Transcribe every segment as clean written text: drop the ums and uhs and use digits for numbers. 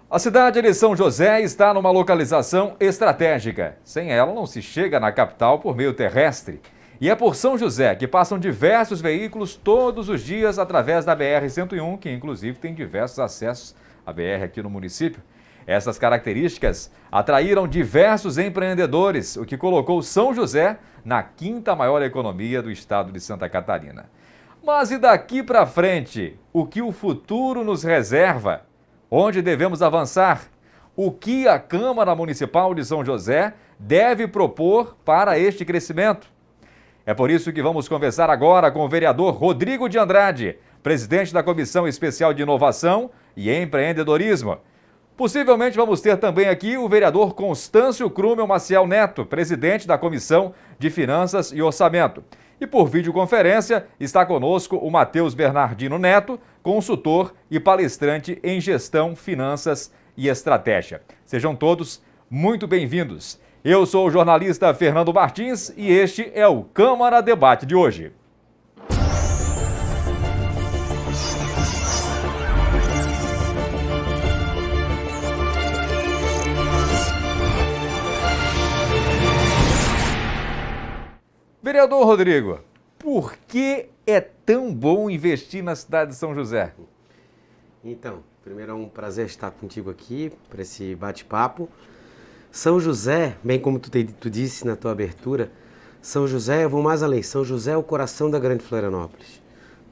A cidade de São José está numa localização estratégica. Sem ela, não se chega na capital por meio terrestre. E é por São José que passam diversos veículos todos os dias através da BR-101, que inclusive tem diversos acessos à BR aqui no município. Essas características atraíram diversos empreendedores, o que colocou São José na quinta maior economia do estado de Santa Catarina. Mas e daqui para frente? O que o futuro nos reserva? Onde devemos avançar? O que a Câmara Municipal de São José deve propor para este crescimento? É por isso que vamos conversar agora com o vereador Rodrigo de Andrade, presidente da Comissão Especial de Inovação e Empreendedorismo. Possivelmente vamos ter também aqui o vereador Constâncio Krumel Maciel Neto, presidente da Comissão de Finanças e Orçamento. E por videoconferência está conosco o Matheus Bernardino Neto, consultor e palestrante em gestão, finanças e estratégia. Sejam todos muito bem-vindos. Eu sou o jornalista Fernando Martins e este é o Câmara Debate de hoje. Vereador Rodrigo, por que é tão bom investir na cidade de São José? Então, primeiro é um prazer estar contigo aqui para esse bate-papo. São José, bem como tu disse na tua abertura, São José, eu vou mais além, São José é o coração da Grande Florianópolis.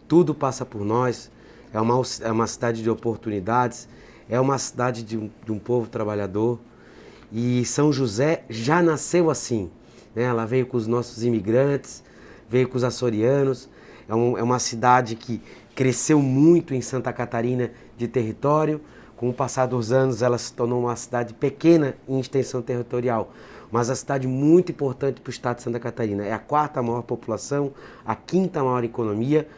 Tudo passa por nós, é uma cidade de oportunidades, é uma cidade de um povo trabalhador e São José já nasceu assim. Ela veio com os nossos imigrantes, veio com os açorianos, é uma cidade que cresceu muito em Santa Catarina de território. Com o passar dos anos ela se tornou uma cidade pequena em extensão territorial, mas a cidade muito importante para o estado de Santa Catarina. É a quarta maior população, a quinta maior economia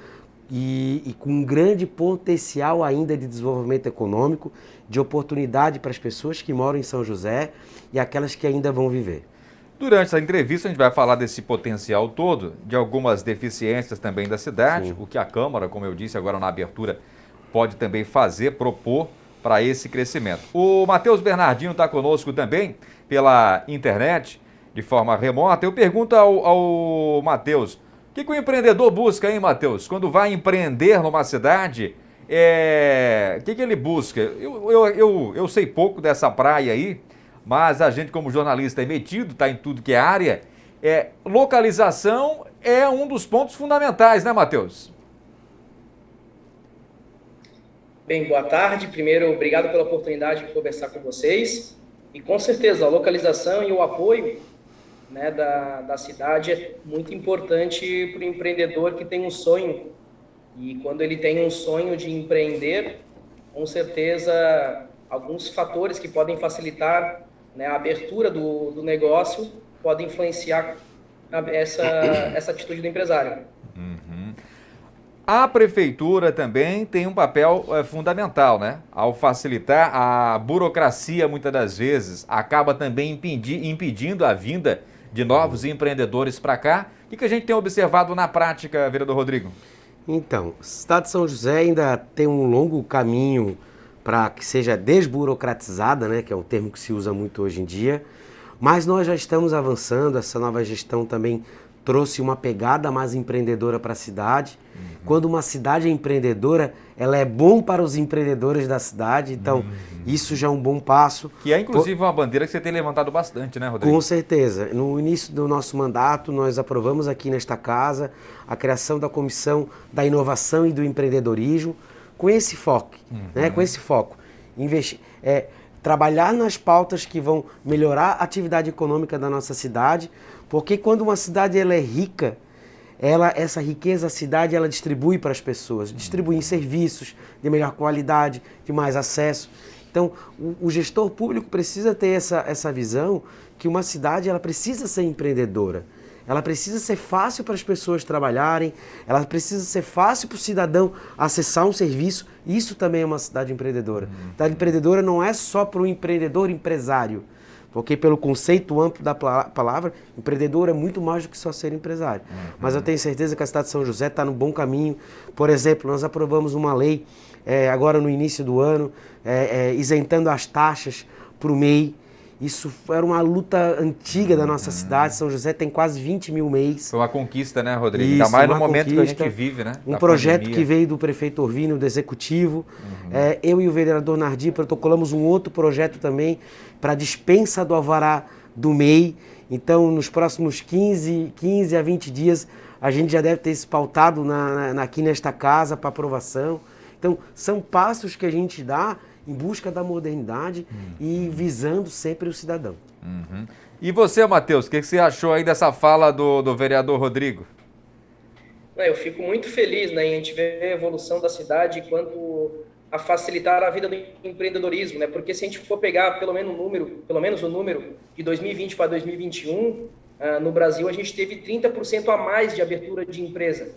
e com um grande potencial ainda de desenvolvimento econômico, de oportunidade para as pessoas que moram em São José e aquelas que ainda vão viver. Durante essa entrevista a gente vai falar desse potencial todo, de algumas deficiências também da cidade, o que a Câmara, como eu disse agora na abertura, pode também fazer, propor para esse crescimento. O Matheus Bernardino está conosco também pela internet, de forma remota. Eu pergunto ao Matheus, o que o empreendedor busca, hein, Matheus? Quando vai empreender numa cidade, o que ele busca? Eu sei pouco dessa praia aí, mas a gente como jornalista é metido, está em tudo que é área. Localização é um dos pontos fundamentais, né, Matheus? Bem, boa tarde. Primeiro, obrigado pela oportunidade de conversar com vocês. E com certeza, a localização e o apoio, né, da cidade é muito importante para o empreendedor que tem um sonho. E quando ele tem um sonho de empreender, com certeza, alguns fatores que podem facilitar, né, a abertura do negócio podem influenciar essa atitude do empresário. A prefeitura também tem um papel fundamental, né? Ao facilitar, a burocracia muitas das vezes acaba também impedindo a vinda de novos empreendedores para cá. O que a gente tem observado na prática, vereador Rodrigo? Então, a cidade de São José ainda tem um longo caminho para que seja desburocratizada, né? Que é um termo que se usa muito hoje em dia. Mas nós já estamos avançando, essa nova gestão também trouxe uma pegada mais empreendedora para a cidade. Quando uma cidade é empreendedora, ela é bom para os empreendedores da cidade, então isso já é um bom passo. Que é inclusive uma bandeira que você tem levantado bastante, né, Rodrigo? Com certeza. No início do nosso mandato, nós aprovamos aqui nesta casa a criação da Comissão da Inovação e do Empreendedorismo, com esse foco, né? Com esse foco. Trabalhar nas pautas que vão melhorar a atividade econômica da nossa cidade, porque quando uma cidade ela é rica, essa riqueza, a cidade, ela distribui para as pessoas, distribui em serviços de melhor qualidade, de mais acesso. Então, o gestor público precisa ter essa visão que uma cidade ela precisa ser empreendedora. Ela precisa ser fácil para as pessoas trabalharem, ela precisa ser fácil para o cidadão acessar um serviço. Isso também é uma cidade empreendedora. Cidade empreendedora não é só para o empreendedor empresário. Porque pelo conceito amplo da palavra, empreendedor é muito mais do que só ser empresário. Mas eu tenho certeza que a cidade de São José está no bom caminho. Por exemplo, nós aprovamos uma lei agora no início do ano, isentando as taxas para o MEI. Isso era uma luta antiga da nossa cidade. São José tem quase 20 mil MEIs. Foi uma conquista, né, Rodrigo? Isso, Ainda mais no uma momento que a conquista, gente vive, né? Um da projeto pandemia. que veio do prefeito Orvínio, do executivo. Eu e o vereador Nardi protocolamos um outro projeto também para dispensa do alvará do MEI. Então, nos próximos 15 a 20 dias, a gente já deve ter isso pautado aqui nesta casa para aprovação. Então, são passos que a gente dá em busca da modernidade e visando sempre o cidadão. E você, Matheus, o que você achou aí dessa fala do vereador Rodrigo? Eu fico muito feliz, né, em a gente ver a evolução da cidade quanto a facilitar a vida do empreendedorismo, né? Porque se a gente for pegar pelo menos o número de 2020 para 2021, no Brasil a gente teve 30% a mais de abertura de empresa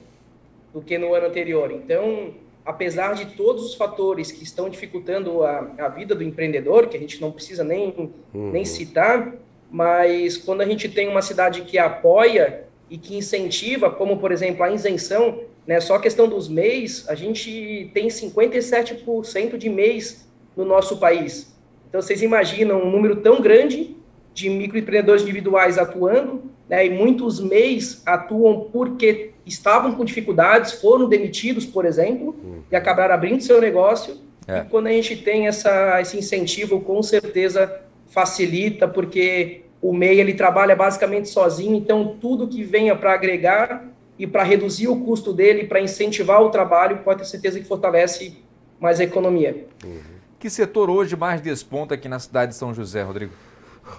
do que no ano anterior. Então, apesar de todos os fatores que estão dificultando a vida do empreendedor, que a gente não precisa nem citar, mas quando a gente tem uma cidade que apoia e que incentiva, como, por exemplo, a isenção, né, só a questão dos MEIs, a gente tem 57% de MEIs no nosso país. Então, vocês imaginam um número tão grande de microempreendedores individuais atuando, né, e muitos MEIs atuam porque estavam com dificuldades, foram demitidos, por exemplo, e acabaram abrindo seu negócio. E quando a gente tem esse incentivo, com certeza facilita, porque o MEI ele trabalha basicamente sozinho, então tudo que venha para agregar e para reduzir o custo dele, para incentivar o trabalho, pode ter certeza que fortalece mais a economia. Que setor hoje mais desponta aqui na cidade de São José, Rodrigo?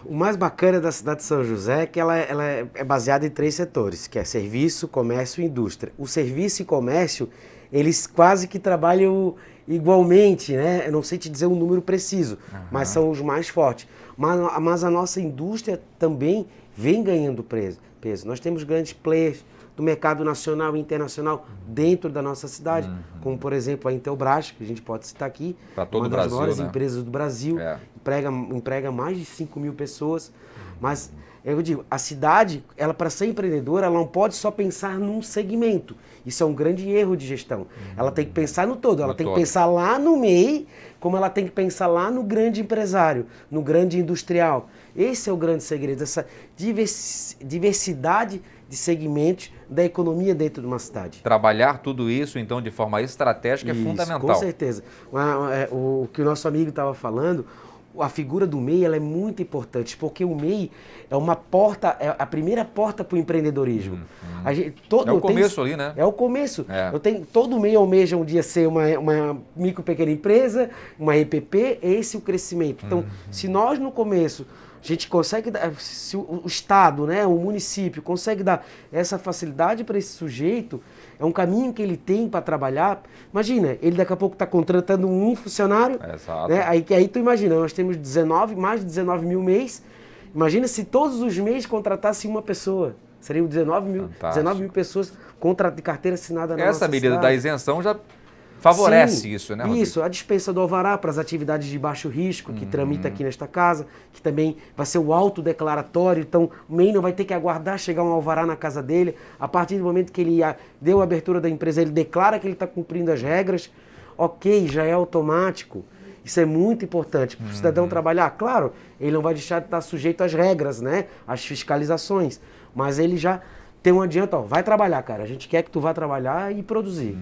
O mais bacana da cidade de São José é que ela é baseada em 3 setores, que é serviço, comércio e indústria. O serviço e comércio, eles quase que trabalham igualmente, né? Eu não sei te dizer um número preciso, mas são os mais fortes. Mas a nossa indústria também vem ganhando peso. Nós temos grandes players do mercado nacional e internacional dentro da nossa cidade, como, por exemplo, a Intelbras, que a gente pode citar aqui, uma das maiores né? empresas do Brasil, emprega mais de 5 mil pessoas. Mas, eu digo, a cidade, ela para ser empreendedora, ela não pode só pensar num segmento. Isso é um grande erro de gestão. Ela tem que pensar no todo, ela tem que pensar lá no MEI, como ela tem que pensar lá no grande empresário, no grande industrial. Esse é o grande segredo, essa diversidade de segmentos da economia dentro de uma cidade. Trabalhar tudo isso, então, de forma estratégica é fundamental. Com certeza. O que o nosso amigo estava falando, a figura do MEI ela é muito importante, porque o MEI é uma porta, é a primeira porta para o empreendedorismo. É o começo ali, né? É o começo. Todo MEI almeja um dia ser uma micro pequena empresa, uma EPP, esse é o crescimento. Então, se nós no começo a gente consegue dar, se o Estado, né, o município consegue dar essa facilidade para esse sujeito, é um caminho que ele tem para trabalhar. Imagina, ele daqui a pouco está contratando um funcionário, né, aí tu imagina, nós temos mais de 19 mil MEIs, imagina se todos os MEIs contratassem uma pessoa, seriam 19 mil pessoas de carteira assinada na nossa cidade. Essa medida da isenção já favorece isso, né, Rodrigo? Isso, a dispensa do alvará para as atividades de baixo risco que tramita aqui nesta casa, que também vai ser o autodeclaratório, então o MEI não vai ter que aguardar chegar um alvará na casa dele. A partir do momento que ele deu a abertura da empresa, ele declara que ele está cumprindo as regras, ok, já é automático. Isso é muito importante para o cidadão trabalhar. Claro, ele não vai deixar de estar sujeito às regras, né, às fiscalizações, mas ele já tem um adianto, vai trabalhar, cara, a gente quer que tu vá trabalhar e produzir.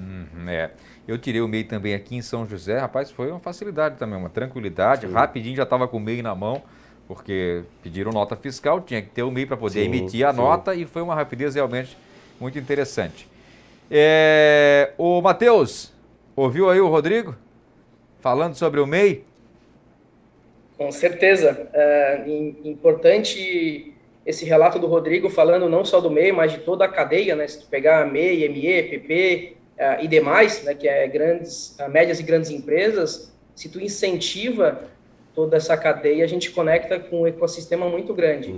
Eu tirei o MEI também aqui em São José, rapaz, foi uma facilidade também, uma tranquilidade, rapidinho já estava com o MEI na mão, porque pediram nota fiscal, tinha que ter o MEI para poder emitir a nota e foi uma rapidez realmente muito interessante. O Matheus, ouviu aí o Rodrigo falando sobre o MEI? Com certeza, importante esse relato do Rodrigo falando não só do MEI, mas de toda a cadeia, né? Se tu pegar MEI, ME, PP e demais, né, que é médias e grandes empresas, se tu incentiva toda essa cadeia, a gente conecta com um ecossistema muito grande.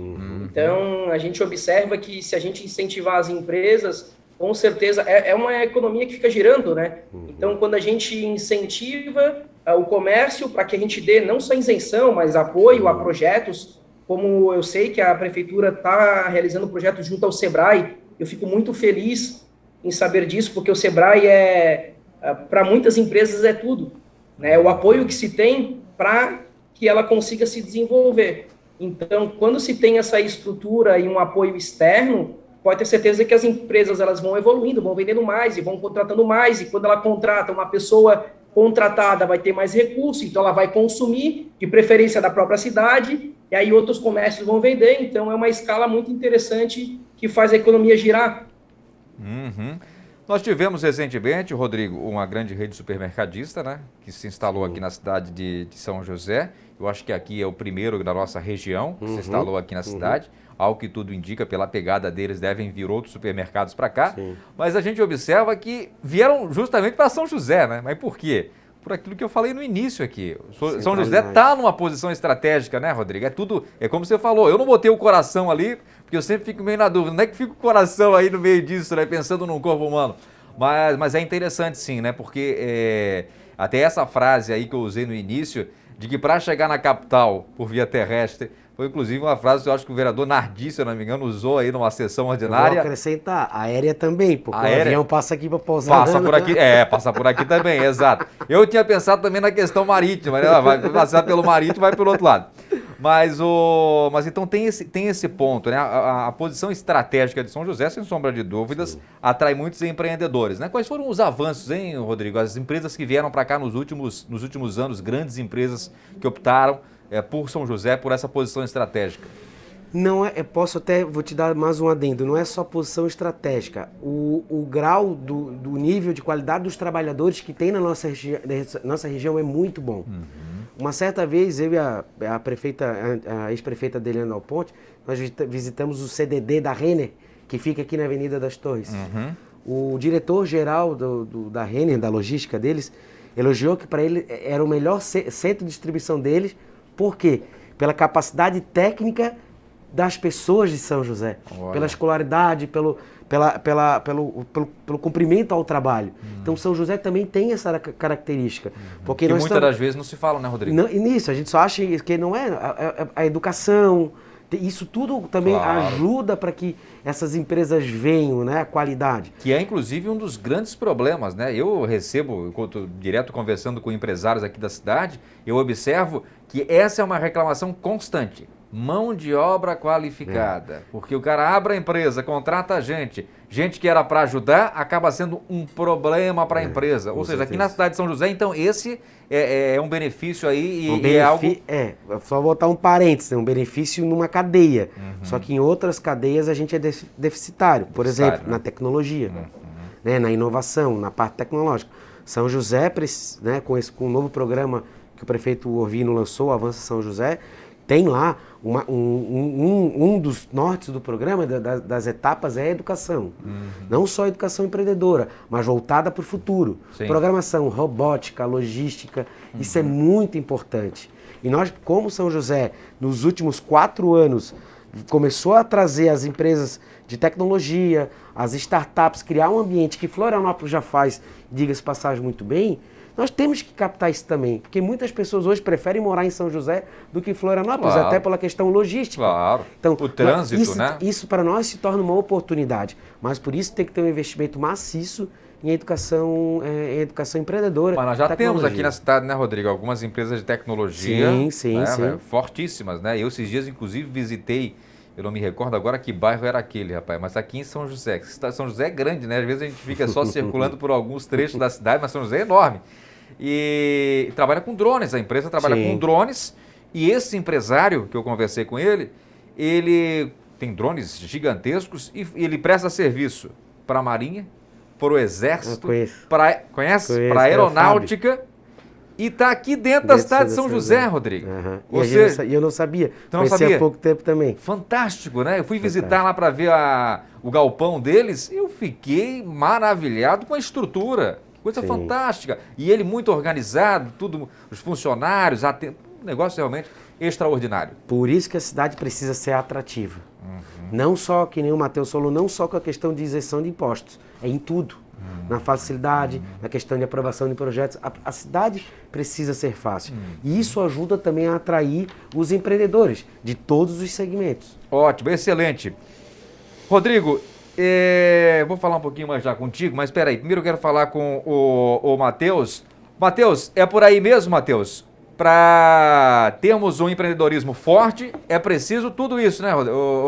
Então, a gente observa que se a gente incentivar as empresas, com certeza, é uma economia que fica girando, né? Então, quando a gente incentiva o comércio para que a gente dê não só isenção, mas apoio a projetos como eu sei que a prefeitura está realizando um projeto junto ao Sebrae, eu fico muito feliz em saber disso, porque o Sebrae para muitas empresas é tudo, né? O apoio que se tem para que ela consiga se desenvolver. Então, quando se tem essa estrutura e um apoio externo, pode ter certeza que as empresas elas vão evoluindo, vão vendendo mais e vão contratando mais, e quando ela contrata uma pessoa contratada vai ter mais recurso, então ela vai consumir, de preferência da própria cidade, e aí outros comércios vão vender, então é uma escala muito interessante que faz a economia girar. Uhum. Nós tivemos recentemente, Rodrigo, uma grande rede supermercadista, né, que se instalou aqui na cidade de São José. Eu acho que aqui é o primeiro da nossa região que se instalou aqui na cidade. Ao que tudo indica, pela pegada deles, devem vir outros supermercados para cá. Sim. Mas a gente observa que vieram justamente para São José, né? Mas por quê? Por aquilo que eu falei no início aqui. São José está numa posição estratégica, né, Rodrigo? É como você falou, eu não botei o coração ali, porque eu sempre fico meio na dúvida. Não é que fica o coração aí no meio disso, né? Pensando num corpo humano. Mas é interessante sim, né? Porque até essa frase aí que eu usei no início, de que para chegar na capital por via terrestre, foi inclusive uma frase que eu acho que o vereador Nardi, se eu não me engano, usou aí numa sessão ordinária. Eu vou acrescentar, aérea também, porque o avião passa aqui para pousar. Passa por aqui, passa por aqui também, exato. Eu tinha pensado também na questão marítima, né? Vai passar pelo marítimo, vai pelo outro lado. Mas então tem esse ponto, né? A posição estratégica de São José, sem sombra de dúvidas, atrai muitos empreendedores, né? Quais foram os avanços, hein, Rodrigo? As empresas que vieram para cá nos últimos anos, grandes empresas que optaram por São José, por essa posição estratégica? Não é, vou te dar mais um adendo, não é só posição estratégica. O grau do nível de qualidade dos trabalhadores que tem na nossa região é muito bom. Uma certa vez, eu e a ex-prefeita Adeliana Dal Ponte, nós visitamos o CDD da Renner, que fica aqui na Avenida das Torres. O diretor-geral da Renner, da logística deles, elogiou que para ele era o melhor centro de distribuição deles. Por quê? Pela capacidade técnica das pessoas de São José, pela escolaridade, pelo cumprimento ao trabalho. Então, São José também tem essa característica. Porque que muitas das vezes não se fala, né, Rodrigo? Nisso, a gente só acha que não é a educação. Isso tudo também ajuda para que essas empresas venham, né, a qualidade. Que é, inclusive, um dos grandes problemas, né? Eu recebo, enquanto direto conversando com empresários aqui da cidade, eu observo que essa é uma reclamação constante. Mão de obra qualificada. Porque o cara abre a empresa, contrata gente que era para ajudar, acaba sendo um problema para a empresa. Ou seja, aqui na cidade de São José, então, esse é um benefício aí é algo... Só botar um parênteses, um benefício numa cadeia. Só que em outras cadeias a gente é deficitário. Por exemplo, na tecnologia, né, na inovação, na parte tecnológica. São José, né, com o novo programa que o prefeito Orvino lançou, Avança São José, tem lá um dos nortes do programa, das etapas, é a educação. Não só a educação empreendedora, mas voltada para o futuro. Sim. Programação, robótica, logística, isso é muito importante. E nós, como São José, nos últimos 4 anos, começou a trazer as empresas de tecnologia, as startups, criar um ambiente que Florianópolis já faz, diga-se passagem, muito bem. Nós temos que captar isso também, porque muitas pessoas hoje preferem morar em São José do que em Florianópolis, até pela questão logística. Claro, então, o trânsito, né? Isso para nós se torna uma oportunidade, mas por isso tem que ter um investimento maciço em educação empreendedora. Mas nós já temos aqui na cidade, né, Rodrigo, algumas empresas de tecnologia sim. Fortíssimas, né? Eu esses dias, inclusive, visitei, eu não me recordo agora que bairro era aquele, rapaz, mas aqui em São José. São José é grande, né? Às vezes a gente fica só circulando por alguns trechos da cidade, mas São José é enorme. E trabalha com drones, a empresa trabalha com drones, e esse empresário que eu conversei com ele tem drones gigantescos e ele presta serviço para a Marinha, para o Exército, para a Aeronáutica, e está aqui dentro da cidade de São José, Rodrigo. E eu não sabia. Conheci há pouco tempo também. Fantástico, né? Eu fui visitar lá para ver o galpão deles e eu fiquei maravilhado com a estrutura. Coisa fantástica. E ele muito organizado, tudo, os funcionários, um negócio realmente extraordinário. Por isso que a cidade precisa ser atrativa. Não só, que nem o Matheus falou, não só com a questão de isenção de impostos, é em tudo. na facilidade, na questão de aprovação de projetos. A cidade precisa ser fácil. E isso ajuda também a atrair os empreendedores de todos os segmentos. Ótimo, excelente. Rodrigo, vou falar um pouquinho mais já contigo, mas espera aí, primeiro eu quero falar com o Matheus. Matheus, é por aí mesmo, Matheus? Para termos um empreendedorismo forte, é preciso tudo isso, né,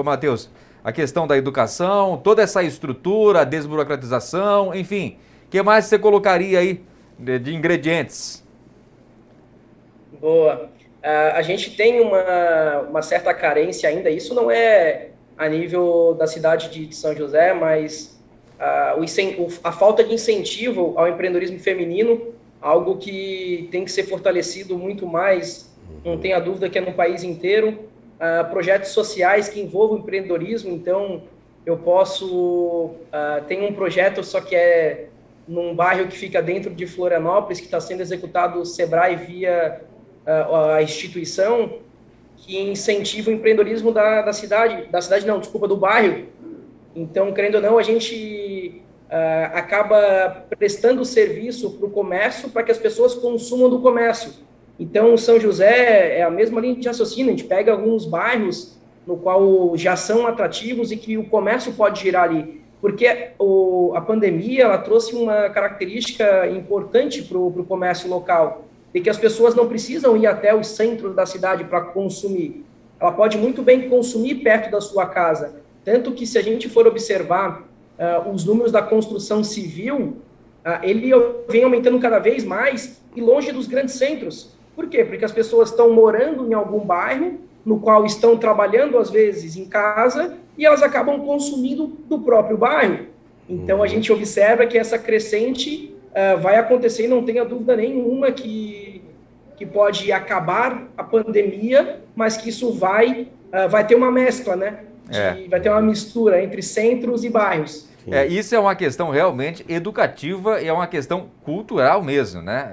Matheus? A questão da educação, toda essa estrutura, a desburocratização, enfim. O que mais você colocaria aí de ingredientes? Boa. A gente tem uma certa carência ainda, isso não é a nível da cidade de São José, mas a falta de incentivo ao empreendedorismo feminino, algo que tem que ser fortalecido muito mais, não tenha dúvida que é no país inteiro. Projetos sociais que envolvam empreendedorismo, então eu tem um projeto só que é num bairro que fica dentro de Florianópolis, que está sendo executado o Sebrae via a instituição, que incentiva o empreendedorismo do bairro. Então, querendo ou não, a gente acaba prestando serviço para o comércio, para que as pessoas consumam do comércio. Então, São José é a mesma linha de raciocínio, a gente pega alguns bairros no qual já são atrativos e que o comércio pode girar ali, porque a pandemia ela trouxe uma característica importante para o comércio local, de que as pessoas não precisam ir até o centro da cidade para consumir, ela pode muito bem consumir perto da sua casa, tanto que se a gente for observar os números da construção civil, ele vem aumentando cada vez mais e longe dos grandes centros. Por quê? Porque as pessoas estão morando em algum bairro, no qual estão trabalhando, às vezes, em casa, e elas acabam consumindo do próprio bairro. Então, a gente observa que essa crescente vai acontecer, e não tenha dúvida nenhuma que pode acabar a pandemia, mas que isso vai ter uma mescla, né? Vai ter uma mistura entre centros e bairros. Isso é uma questão realmente educativa e é uma questão cultural mesmo, né?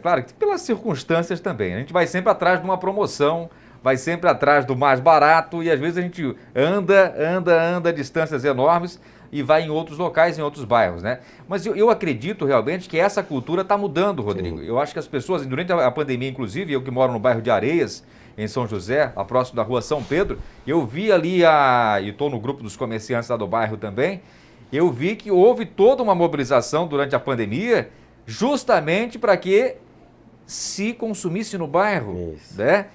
Claro, que pelas circunstâncias também. A gente vai sempre atrás de uma promoção, vai sempre atrás do mais barato e às vezes a gente anda distâncias enormes e vai em outros locais, em outros bairros, né? Mas eu acredito realmente que essa cultura está mudando, Rodrigo. Sim. Eu acho que as pessoas, durante a pandemia, inclusive, eu que moro no bairro de Areias, em São José, próximo da rua São Pedro, eu vi ali, e estou no grupo dos comerciantes lá do bairro também, eu vi que houve toda uma mobilização durante a pandemia, justamente para que se consumisse no bairro, né?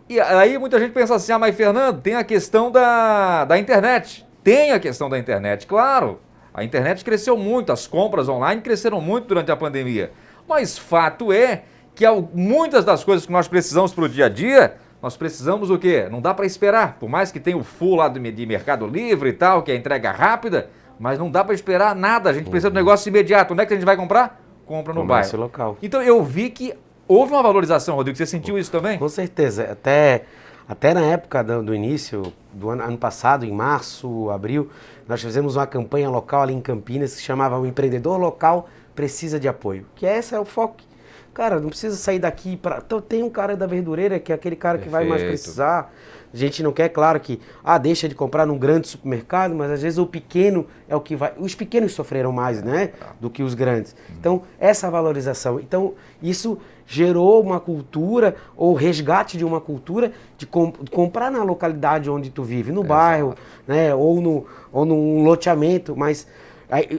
E aí muita gente pensa assim, mas Fernando, tem a questão da internet. Tem a questão da internet, claro. A internet cresceu muito, as compras online cresceram muito durante a pandemia. Mas fato é que muitas das coisas que nós precisamos para o dia a dia, nós precisamos o quê? Não dá para esperar. Por mais que tenha o full lá de Mercado Livre e tal, que é a entrega rápida, mas não dá para esperar nada. A gente precisa de um negócio imediato. Onde é que a gente vai comprar? Compra no bairro. Local. Então eu vi que houve uma valorização, Rodrigo. Você sentiu isso também? Com certeza. Até na época do início do ano passado, em março, abril, nós fizemos uma campanha local ali em Campinas que se chamava O Empreendedor Local Precisa de Apoio. Que esse é o foco. Cara, não precisa sair daqui para... Então, tem um cara da verdureira que é aquele cara que vai mais precisar. A gente não quer, claro, que deixa de comprar num grande supermercado, mas às vezes o pequeno é o que vai... Os pequenos sofreram mais, né, do que os grandes. Então, essa valorização. Então, isso gerou uma cultura, ou resgate de uma cultura, de comprar na localidade onde tu vive, no bairro, né, ou num loteamento. Mas,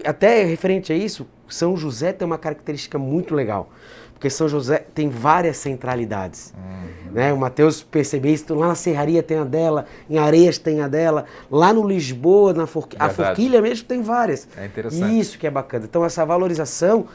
até referente a isso, São José tem uma característica muito legal. Porque São José tem várias centralidades. Né? O Matheus percebeu isso, lá na Serraria tem a dela, em Areias tem a dela, lá no Lisboa, a Forquilha mesmo tem várias. É interessante. E isso que é bacana. Então essa valorização,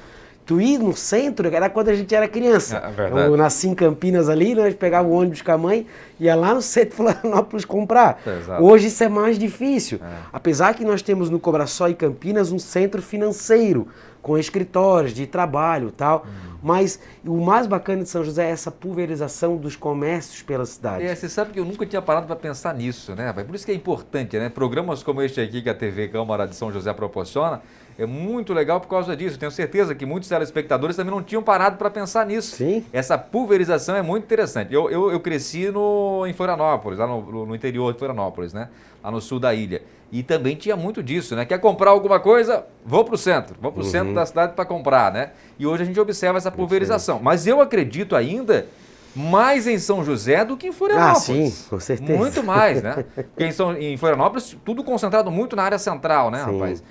tu ir no centro, era quando a gente era criança. Eu nasci em Campinas ali, nós pegava o ônibus com a mãe, ia lá no centro de Florianópolis comprar. Hoje isso é mais difícil. Apesar que nós temos no Cobraçó e Campinas um centro financeiro, com escritórios de trabalho e tal, mas o mais bacana de São José é essa pulverização dos comércios pela cidade. Você sabe que eu nunca tinha parado para pensar nisso, né? Por isso que é importante, né? Programas como este aqui que a TV Câmara de São José proporciona, é muito legal por causa disso. Tenho certeza que muitos telespectadores também não tinham parado para pensar nisso. Sim. Essa pulverização é muito interessante. Eu cresci em Florianópolis, lá no interior de Florianópolis, né? Lá no sul da ilha. E também tinha muito disso, né? Quer comprar alguma coisa? Vou para o centro centro da cidade para comprar, né? E hoje a gente observa essa pulverização. Mas eu acredito ainda mais em São José do que em Florianópolis. Sim, com certeza. Muito mais, né? Porque em Florianópolis, tudo concentrado muito na área central, né, Sim. rapaz?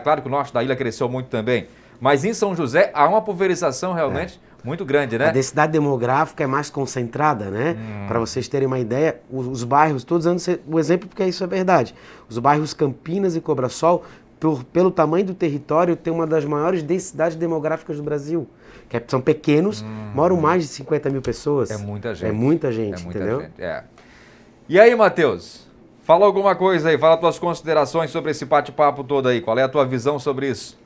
Claro que o norte da ilha cresceu muito também. Mas em São José há uma pulverização realmente muito grande, né? A densidade demográfica é mais concentrada, né? Para vocês terem uma ideia, os bairros, estou usando o exemplo porque isso é verdade. Os bairros Campinas e Cobrasol, pelo tamanho do território, tem uma das maiores densidades demográficas do Brasil. São pequenos, moram mais de 50 mil pessoas. É muita gente. É muita gente, entendeu? Gente, E aí, Matheus? Fala alguma coisa aí, fala tuas considerações sobre esse bate-papo todo aí. Qual é a tua visão sobre isso?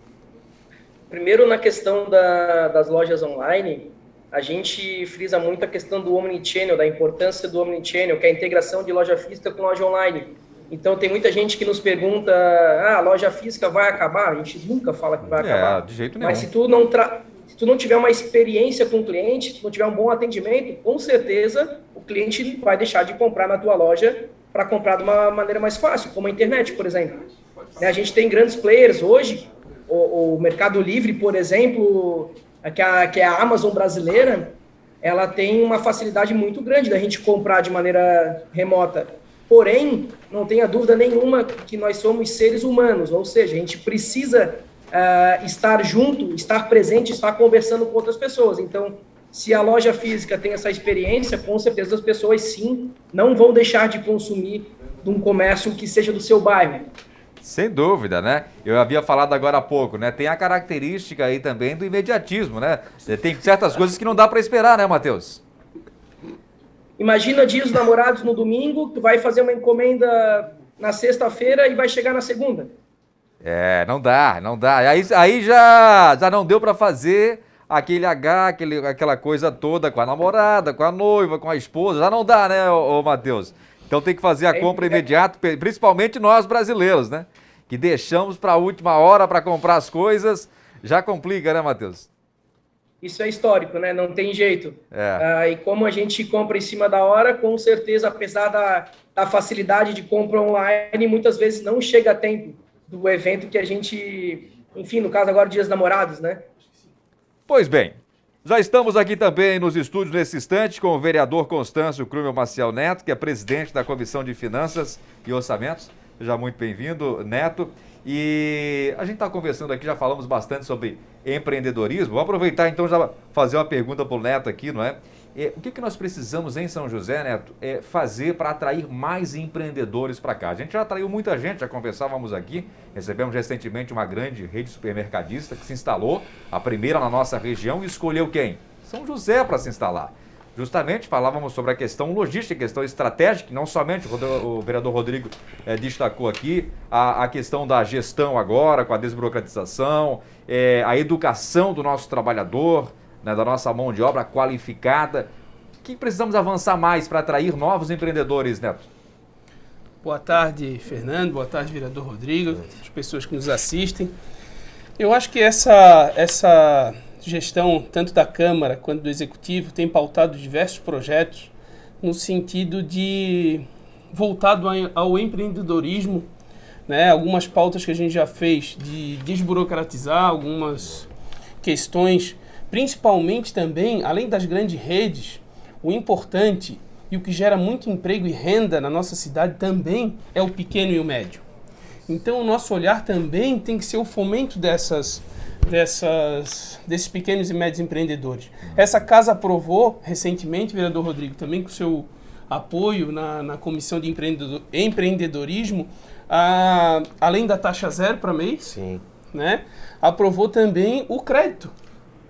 Primeiro, na questão das lojas online, a gente frisa muito a questão do omnichannel, da importância do omnichannel, que é a integração de loja física com loja online. Então, tem muita gente que nos pergunta, a loja física vai acabar? A gente nunca fala que vai acabar. De jeito nenhum. Mas se tu não tiver uma experiência com o cliente, se tu não tiver um bom atendimento, com certeza o cliente vai deixar de comprar na tua loja para comprar de uma maneira mais fácil, como a internet, por exemplo. A gente tem grandes players hoje, o Mercado Livre, por exemplo, que é a Amazon brasileira, ela tem uma facilidade muito grande da gente comprar de maneira remota. Porém, não tenha dúvida nenhuma que nós somos seres humanos, ou seja, a gente precisa estar junto, estar presente, estar conversando com outras pessoas. Então, se a loja física tem essa experiência, com certeza as pessoas, sim, não vão deixar de consumir de um comércio que seja do seu bairro. Sem dúvida, né? Eu havia falado agora há pouco, né? Tem a característica aí também do imediatismo, né? Tem certas coisas que não dá para esperar, né, Matheus? Imagina Dia dos Namorados no domingo, tu vai fazer uma encomenda na sexta-feira e vai chegar na segunda. Não dá. Aí já não deu para fazer aquela coisa toda com a namorada, com a noiva, com a esposa. Já não dá, né, ô Matheus? Então tem que fazer a compra imediata, principalmente nós brasileiros, né? Que deixamos para a última hora para comprar as coisas. Já complica, né, Matheus? Isso é histórico, né? Não tem jeito. E como a gente compra em cima da hora, com certeza, apesar da facilidade de compra online, muitas vezes não chega a tempo do evento que a gente... Enfim, no caso agora, Dia dos Namorados, né? Pois bem, já estamos aqui também nos estúdios nesse instante com o vereador Constâncio Krumel Maciel Neto, que é presidente da Comissão de Finanças e Orçamentos. Seja muito bem-vindo, Neto. E a gente está conversando aqui, já falamos bastante sobre empreendedorismo. Vou aproveitar então já fazer uma pergunta para o Neto aqui, não é? O que nós precisamos em São José, Neto, fazer para atrair mais empreendedores para cá? A gente já atraiu muita gente, já conversávamos aqui, recebemos recentemente uma grande rede supermercadista que se instalou, a primeira na nossa região, e escolheu quem? São José para se instalar. Justamente falávamos sobre a questão logística, a questão estratégica, não somente o vereador Rodrigo destacou aqui, a questão da gestão agora, com a desburocratização, a educação do nosso trabalhador, né, da nossa mão de obra qualificada. O que precisamos avançar mais para atrair novos empreendedores, Neto? Boa tarde, Fernando. Boa tarde, vereador Rodrigo, as pessoas que nos assistem. Eu acho que essa gestão, tanto da Câmara quanto do Executivo, tem pautado diversos projetos no sentido de voltado ao empreendedorismo, né? Algumas pautas que a gente já fez de desburocratizar algumas questões, principalmente também, além das grandes redes, o importante e o que gera muito emprego e renda na nossa cidade também é o pequeno e o médio. Então, o nosso olhar também tem que ser o fomento desses pequenos e médios empreendedores. Essa casa aprovou recentemente, vereador Rodrigo, também com o seu apoio na Comissão de Empreendedorismo, além da taxa zero para MEI, Sim. Né, aprovou também o crédito.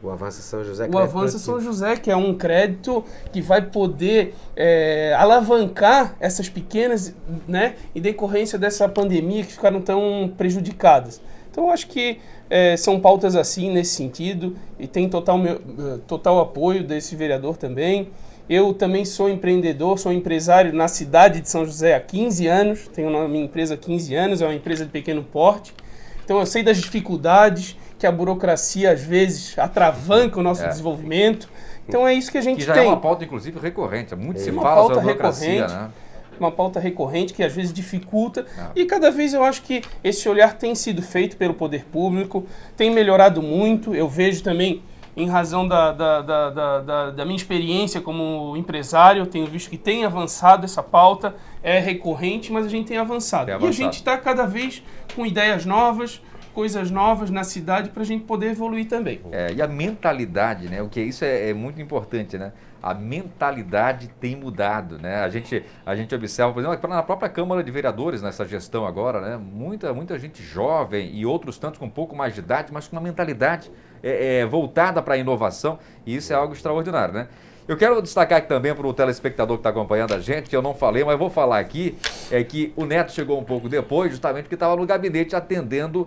O Avança São José. O Avança São José, que é um crédito que vai poder alavancar essas pequenas, né, em decorrência dessa pandemia que ficaram tão prejudicadas. Então, eu acho que são pautas assim, nesse sentido, e tem total apoio desse vereador também. Eu também sou empreendedor, sou empresário na cidade de São José há 15 anos, tenho a minha empresa há 15 anos, é uma empresa de pequeno porte. Então, eu sei das dificuldades que a burocracia, às vezes, atravanca o nosso desenvolvimento. Então é isso que a gente Que já tem. é uma pauta, inclusive, recorrente. Muito se Uma fala pauta sobre a burocracia, recorrente. né? Uma pauta recorrente que às vezes dificulta e cada vez eu acho que esse olhar tem sido feito pelo poder público, tem melhorado muito. Eu vejo também, em razão da minha experiência como empresário, eu tenho visto que tem avançado essa pauta, é recorrente, mas a gente tem avançado. E a gente está cada vez com ideias novas, coisas novas na cidade para a gente poder evoluir também. E a mentalidade, né? O que isso é muito importante, né? A mentalidade tem mudado, né? A gente observa, por exemplo, na própria Câmara de Vereadores, nessa gestão agora, né? Muita gente jovem e outros tantos com um pouco mais de idade, mas com uma mentalidade voltada para a inovação, e isso é algo extraordinário, né? Eu quero destacar aqui também para o telespectador que está acompanhando a gente, que eu não falei, mas vou falar aqui, é que o Neto chegou um pouco depois, justamente porque estava no gabinete atendendo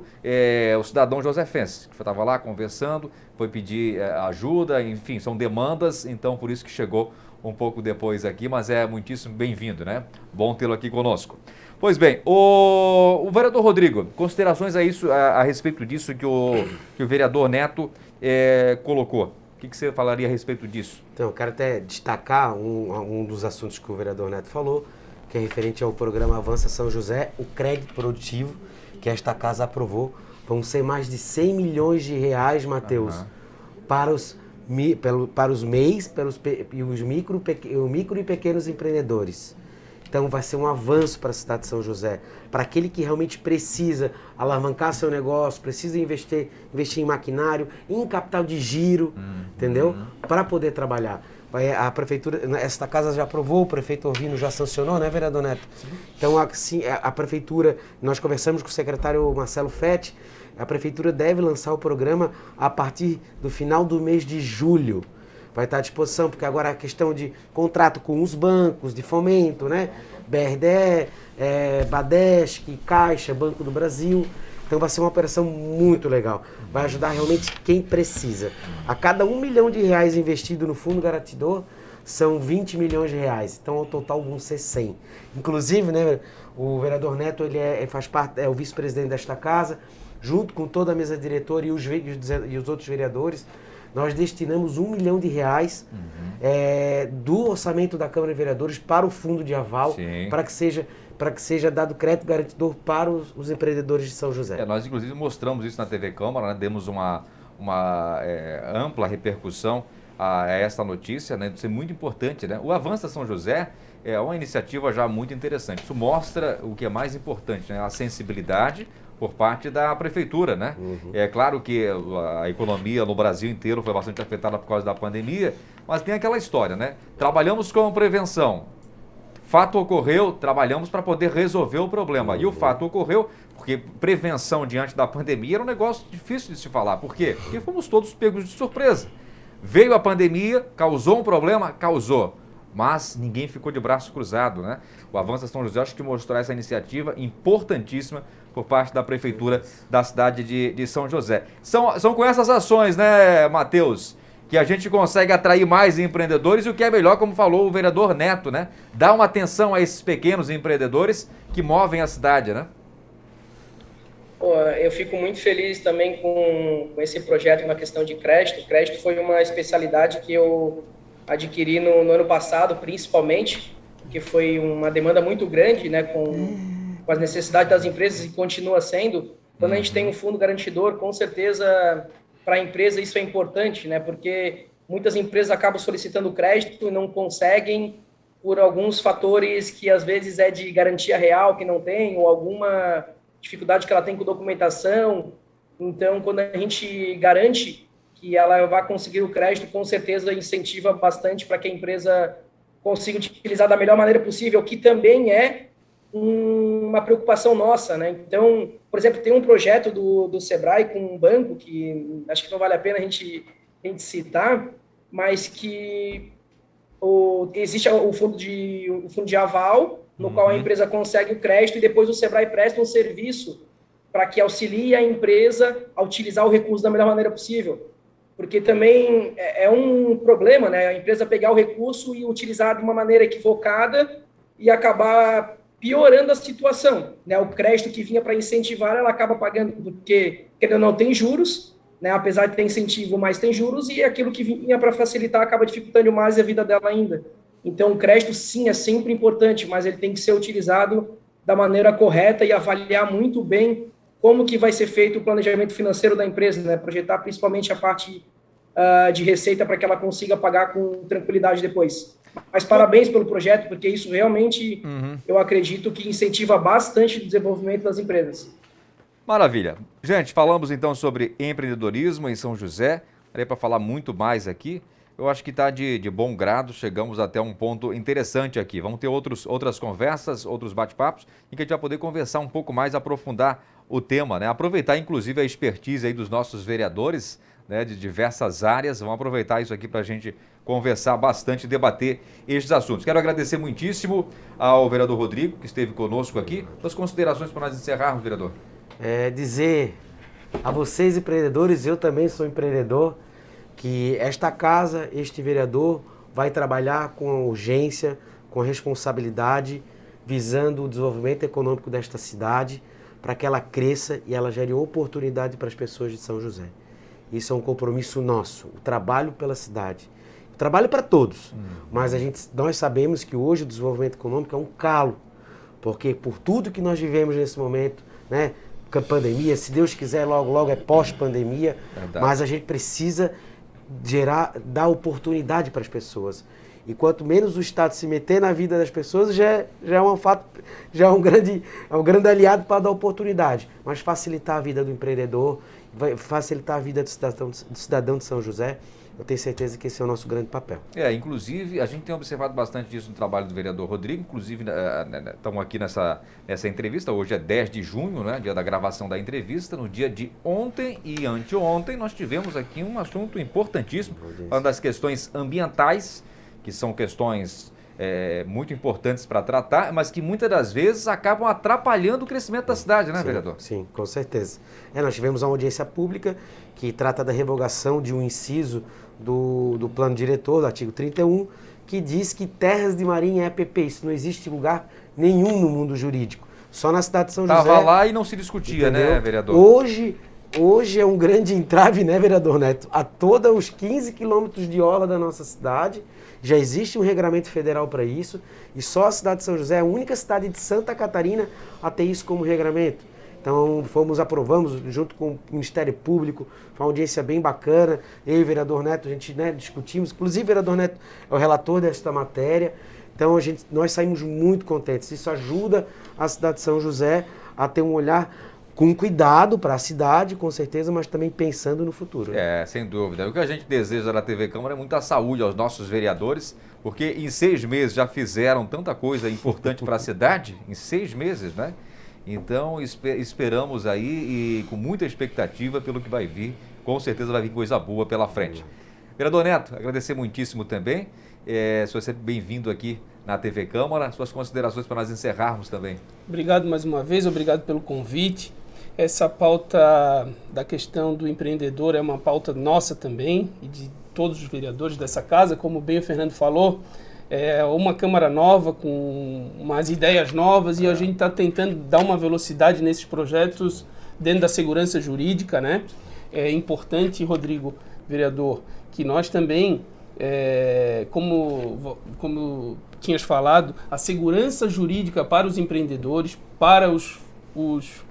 o cidadão josefense, que estava lá conversando, foi pedir ajuda, enfim, são demandas, então por isso que chegou um pouco depois aqui, mas é muitíssimo bem-vindo, né? Bom tê-lo aqui conosco. Pois bem, o vereador Rodrigo, considerações a respeito disso que o vereador Neto colocou. O que você falaria a respeito disso? Então, eu quero até destacar um dos assuntos que o vereador Neto falou, que é referente ao programa Avança São José, o crédito produtivo, que esta casa aprovou. Vão ser mais de 100 milhões de reais, Matheus, para os MEIs, os micro e pequenos empreendedores. Então vai ser um avanço para a cidade de São José, para aquele que realmente precisa alavancar seu negócio, precisa investir em maquinário, em capital de giro, entendeu? Para poder trabalhar. A prefeitura, esta casa já aprovou, o prefeito Orvino já sancionou, né, vereador Neto? Sim. Então, assim, a prefeitura, nós conversamos com o secretário Marcelo Fetti, a prefeitura deve lançar o programa a partir do final do mês de julho. Vai estar à disposição, porque agora a questão de contrato com os bancos de fomento, né? BRDE, Badesc, Caixa, Banco do Brasil. Então vai ser uma operação muito legal. Vai ajudar realmente quem precisa. A cada R$1 milhão investido no Fundo Garantidor, são 20 milhões de reais. Então, ao total, vão ser 100. Inclusive, né, o vereador Neto, ele faz parte, é o vice-presidente desta casa, junto com toda a mesa diretora e os outros vereadores. Nós destinamos R$1 milhão do orçamento da Câmara de Vereadores para o fundo de aval, para que seja dado crédito garantidor para os empreendedores de São José. Nós, inclusive, mostramos isso na TV Câmara, né? Demos uma ampla repercussão a esta notícia, né? Isso é muito importante, né? O Avança São José é uma iniciativa já muito interessante. Isso mostra o que é mais importante, né? A sensibilidade por parte da prefeitura, né? É claro que a economia no Brasil inteiro foi bastante afetada por causa da pandemia, mas tem aquela história, né? Trabalhamos com prevenção. Fato ocorreu, trabalhamos para poder resolver o problema. E o fato ocorreu porque prevenção diante da pandemia era um negócio difícil de se falar. Por quê? Porque fomos todos pegos de surpresa. Veio a pandemia, causou um problema? Causou. Mas ninguém ficou de braço cruzado, né? O Avança São José acho que mostrou essa iniciativa importantíssima por parte da Prefeitura da cidade de São José. São com essas ações, né, Matheus, que a gente consegue atrair mais empreendedores e o que é melhor, como falou o vereador Neto, né? Dar uma atenção a esses pequenos empreendedores que movem a cidade, né? Eu fico muito feliz também com esse projeto na questão de crédito. O crédito foi uma especialidade que eu adquiri no ano passado, principalmente, porque foi uma demanda muito grande, né, com as necessidades das empresas e continua sendo. Quando a gente tem um fundo garantidor, com certeza, para a empresa isso é importante, né, porque muitas empresas acabam solicitando crédito e não conseguem por alguns fatores que às vezes é de garantia real que não tem, ou alguma dificuldade que ela tem com documentação. Então, quando a gente garante que ela vai conseguir o crédito, com certeza incentiva bastante para que a empresa consiga utilizar da melhor maneira possível, que também é uma preocupação nossa, né? Então, por exemplo, tem um projeto do Sebrae com um banco, que acho que não vale a pena a gente citar, mas que existe o fundo de aval, no qual a empresa consegue o crédito e depois o Sebrae presta um serviço para que auxilie a empresa a utilizar o recurso da melhor maneira possível. Porque também é um problema, né? A empresa pegar o recurso e utilizar de uma maneira equivocada e acabar piorando a situação, né? O crédito que vinha para incentivar, ela acaba pagando porque não tem juros, né, apesar de ter incentivo, mas tem juros, e aquilo que vinha para facilitar acaba dificultando mais a vida dela ainda. Então, o crédito, sim, é sempre importante, mas ele tem que ser utilizado da maneira correta e avaliar muito bem como que vai ser feito o planejamento financeiro da empresa, né, projetar principalmente a parte de receita para que ela consiga pagar com tranquilidade depois. Mas parabéns pelo projeto, porque isso realmente, eu acredito que incentiva bastante o desenvolvimento das empresas. Maravilha. Gente, falamos então sobre empreendedorismo em São José. Daria para falar muito mais aqui. Eu acho que está de bom grado, chegamos até um ponto interessante aqui. Vamos ter outras conversas, outros bate-papos, em que a gente vai poder conversar um pouco mais, aprofundar o tema, né? Aproveitar inclusive a expertise aí dos nossos vereadores, né, de diversas áreas. Vamos aproveitar isso aqui para a gente conversar bastante e debater estes assuntos. Quero agradecer muitíssimo ao vereador Rodrigo, que esteve conosco aqui. Suas considerações para nós encerrarmos, vereador? Dizer a vocês, empreendedores, eu também sou empreendedor, que esta casa, este vereador, vai trabalhar com urgência, com responsabilidade, visando o desenvolvimento econômico desta cidade, para que ela cresça e ela gere oportunidade para as pessoas de São José. Isso é um compromisso nosso, o trabalho pela cidade. O trabalho para todos, mas nós sabemos que hoje o desenvolvimento econômico é um calo, porque por tudo que nós vivemos nesse momento, né, com a pandemia, se Deus quiser, logo é pós-pandemia, mas a gente precisa dar oportunidade para as pessoas. E quanto menos o Estado se meter na vida das pessoas, já é um grande aliado para dar oportunidade. Mas facilitar a vida do empreendedor, vai facilitar a vida do cidadão de São José, eu tenho certeza que esse é o nosso grande papel. Inclusive, a gente tem observado bastante disso no trabalho do vereador Rodrigo, inclusive estamos aqui nessa entrevista, hoje é 10 de junho, né, dia da gravação da entrevista, no dia de ontem e anteontem nós tivemos aqui um assunto importantíssimo, uma das questões ambientais, que são questões muito importantes para tratar, mas que muitas das vezes acabam atrapalhando o crescimento da cidade, né, vereador? Sim, com certeza. Nós tivemos uma audiência pública que trata da revogação de um inciso do plano diretor, do artigo 31, que diz que terras de marinha é EPP. Isso não existe em lugar nenhum no mundo jurídico. Só na cidade de São José. Estava lá e não se discutia, entendeu? Né, vereador? Hoje é um grande entrave, né, vereador Neto? A todos os 15 quilômetros de orla da nossa cidade, já existe um regramento federal para isso, e só a cidade de São José é a única cidade de Santa Catarina a ter isso como regramento. Então, aprovamos junto com o Ministério Público, foi uma audiência bem bacana, eu e o vereador Neto, a gente, né, discutimos, inclusive o vereador Neto é o relator desta matéria, então nós saímos muito contentes. Isso ajuda a cidade de São José a ter um olhar com cuidado para a cidade, com certeza, mas também pensando no futuro. Sem dúvida. O que a gente deseja da TV Câmara é muita saúde aos nossos vereadores, porque em 6 meses já fizeram tanta coisa importante para a cidade, em 6 meses, né? Então, esperamos aí e com muita expectativa pelo que vai vir. Com certeza vai vir coisa boa pela frente. Vereador Neto, agradecer muitíssimo também. Seja sempre bem-vindo aqui na TV Câmara. Suas considerações para nós encerrarmos também. Obrigado mais uma vez, obrigado pelo convite. Essa pauta da questão do empreendedor é uma pauta nossa também e de todos os vereadores dessa casa, como bem o Fernando falou. É uma Câmara nova, com umas ideias novas, e a gente está tentando dar uma velocidade nesses projetos dentro da segurança jurídica, né? É importante, Rodrigo, vereador, que nós também, como tinhas falado, a segurança jurídica para os empreendedores, para os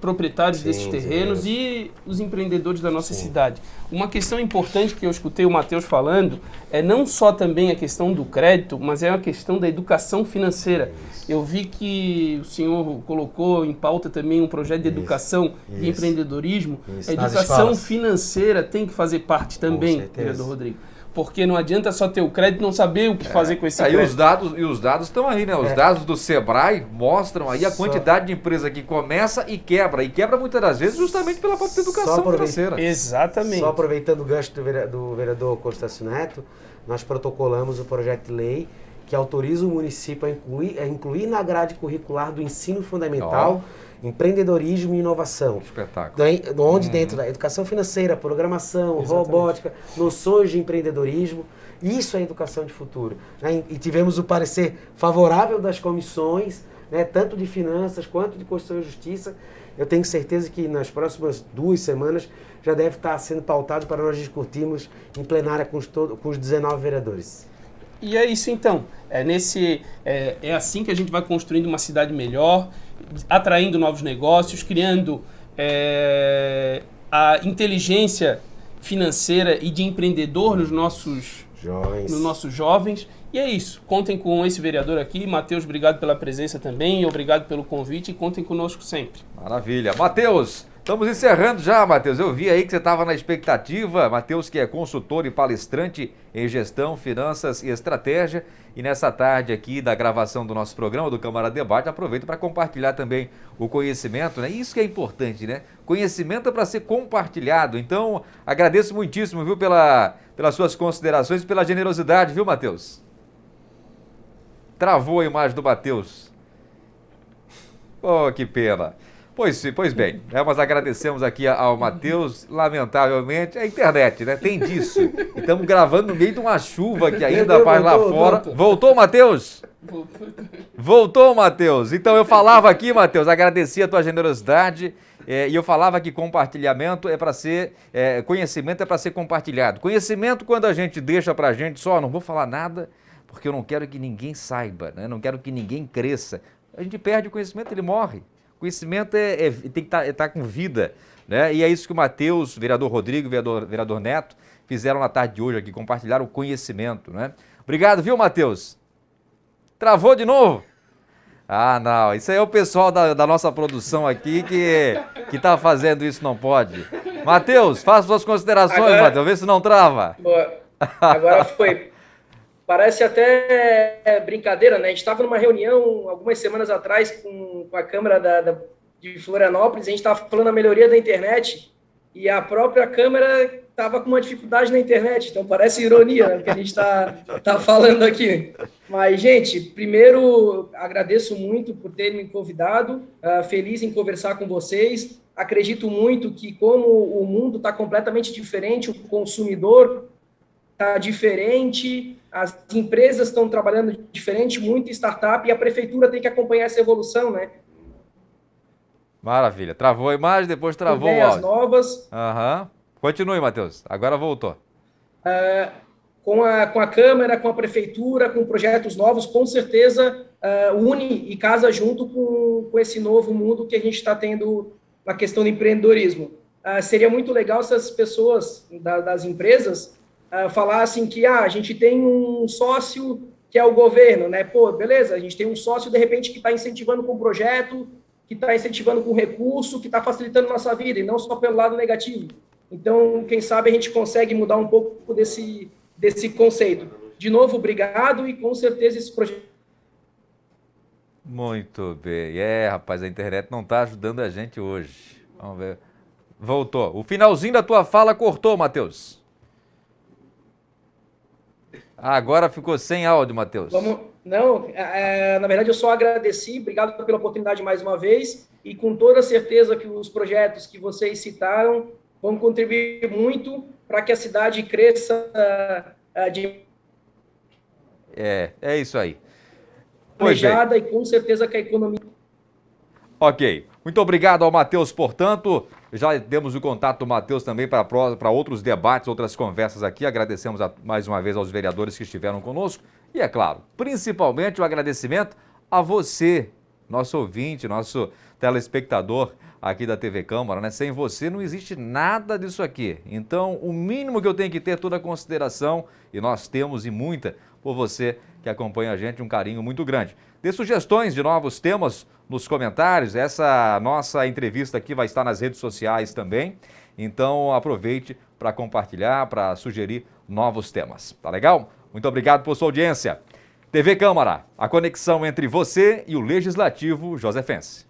proprietários desses terrenos e os empreendedores da nossa cidade. Uma questão importante que eu escutei o Matheus falando é não só também a questão do crédito, mas é a questão da educação financeira. Eu vi que o senhor colocou em pauta também um projeto de educação de empreendedorismo. A educação financeira tem que fazer parte também, vereador Rodrigo. Porque não adianta só ter o crédito e não saber o que fazer com esse crédito. E os dados estão aí, né? Os dados do Sebrae mostram aí a quantidade de empresa que começa e quebra. E quebra muitas das vezes justamente pela falta de educação financeira. Exatamente. Só aproveitando o gancho do vereador Constâncio Neto, nós protocolamos o projeto de lei que autoriza o município a incluir na grade curricular do ensino fundamental empreendedorismo e inovação. Espetáculo. Onde dentro da educação financeira, programação, robótica, noções de empreendedorismo, isso é educação de futuro. Né? E tivemos o parecer favorável das comissões, né, tanto de finanças quanto de Constituição e Justiça, eu tenho certeza que nas próximas 2 semanas já deve estar sendo pautado para nós discutirmos em plenária com os 19 vereadores. E é isso então, é assim que a gente vai construindo uma cidade melhor, atraindo novos negócios, criando a inteligência financeira e de empreendedor nos nossos jovens. E é isso, contem com esse vereador aqui. Matheus, obrigado pela presença também, obrigado pelo convite e contem conosco sempre. Maravilha. Matheus, estamos encerrando já, Matheus. Eu vi aí que você estava na expectativa. Matheus, que é consultor e palestrante em gestão, finanças e estratégia. E nessa tarde aqui da gravação do nosso programa, do Câmara Debate, aproveito para compartilhar também o conhecimento, né? Isso que é importante, né? Conhecimento é para ser compartilhado. Então, agradeço muitíssimo, viu, pelas suas considerações e pela generosidade, viu, Matheus? Travou a imagem do Matheus. Oh, que pena. Pois bem, mas agradecemos aqui ao Matheus. Lamentavelmente, é a internet, né? Tem disso. E estamos gravando no meio de uma chuva que ainda faz lá fora. Voltou, Matheus? Voltou, Matheus. Então eu falava aqui, Matheus, agradecia a tua generosidade. E eu falava que compartilhamento é para ser, conhecimento é para ser compartilhado. Conhecimento, quando a gente deixa para a gente só, não vou falar nada, porque eu não quero que ninguém saiba, né? Não quero que ninguém cresça. A gente perde o conhecimento, ele morre. O conhecimento tem que estar com vida, né? E é isso que o Matheus, vereador Rodrigo, vereador Neto, fizeram na tarde de hoje aqui, compartilharam o conhecimento, né? Obrigado, viu, Matheus? Travou de novo? Ah, não, isso aí é o pessoal da nossa produção aqui que está fazendo isso, não pode. Matheus, faça suas considerações, Matheus, vê se não trava. Agora foi. Parece até brincadeira, né? A gente estava numa reunião algumas semanas atrás com a Câmara de Florianópolis, a gente estava falando da melhoria da internet e a própria Câmara estava com uma dificuldade na internet, então parece ironia, né, que a gente tá falando aqui. Mas, gente, primeiro agradeço muito por terem me convidado, feliz em conversar com vocês. Acredito muito que como o mundo está completamente diferente, o consumidor está diferente, as empresas estão trabalhando diferente, muita startup, e a prefeitura tem que acompanhar essa evolução, né? Maravilha. Travou a imagem, depois travou o áudio. Novas. Aham. Continue, Matheus. Agora voltou. Com a Câmara, com a Prefeitura, com projetos novos, com certeza une e casa junto com esse novo mundo que a gente está tendo na questão do empreendedorismo. Seria muito legal se as pessoas das empresas falassem que a gente tem um sócio que é o governo, né? Pô, beleza, a gente tem um sócio, de repente, que está incentivando com projeto, que está incentivando com recurso, que está facilitando nossa vida, e não só pelo lado negativo. Então, quem sabe a gente consegue mudar um pouco desse conceito. De novo, obrigado, e com certeza esse projeto... Muito bem. Rapaz, a internet não está ajudando a gente hoje. Vamos ver. Voltou. O finalzinho da tua fala cortou, Matheus. Agora ficou sem áudio, Matheus. Não, na verdade eu só agradeci, obrigado pela oportunidade mais uma vez, e com toda certeza que os projetos que vocês citaram vão contribuir muito para que a cidade cresça É isso aí. Planejada, e com certeza que a economia... Ok. Muito obrigado ao Matheus, portanto. Já demos o contato do Matheus também para outros debates, outras conversas aqui. Agradecemos mais uma vez aos vereadores que estiveram conosco. E, é claro, principalmente o agradecimento a você, nosso ouvinte, nosso telespectador aqui da TV Câmara, né? Sem você não existe nada disso aqui. Então, o mínimo que eu tenho que ter toda a consideração, e nós temos e muita, por você que acompanha a gente, um carinho muito grande. Dê sugestões de novos temas nos comentários. Essa nossa entrevista aqui vai estar nas redes sociais também. Então, aproveite para compartilhar, para sugerir novos temas. Tá legal? Muito obrigado por sua audiência. TV Câmara, a conexão entre você e o Legislativo Josefense.